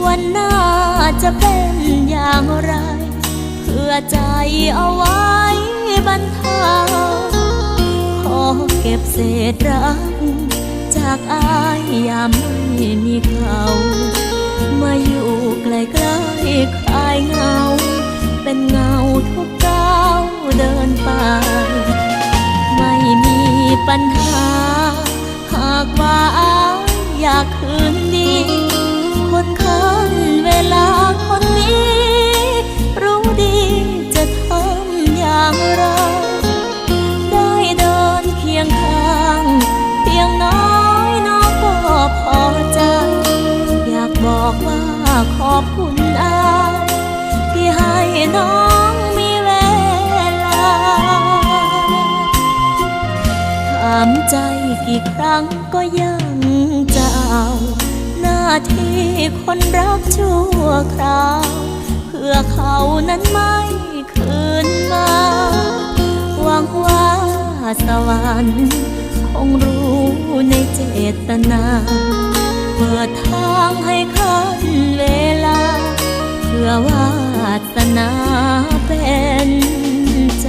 วันหน้าจะเป็นอย่างไรเพื่อใจเอาไว้บรรเทาขอเก็บเศษรักจากอายยามไม่มีเขามาอยู่ใกล้ๆคลายเงาเป็นเงาทุกก้าวเดินไปไม่มีปัญหาหากว่าอายอยากคืนดีคนข้างเวลาคนนี้รู้ดีจะทำอย่างไรได้เดินเคียงข้างเพียงน้อยน้องก็พอใจอยากบอกว่าขอบคุณอายที่ให้น้องมีเวลาถามใจกี่ครั้งก็ยังจะเอาหน้าที่คนรักชั่วคราวเพื่อเขานั้นไม่คืนมาหวังว่าสวรรค์คงรู้ในเจตนาเปิดทางให้คันเวลาเพื่อวาสนาเป็นใจ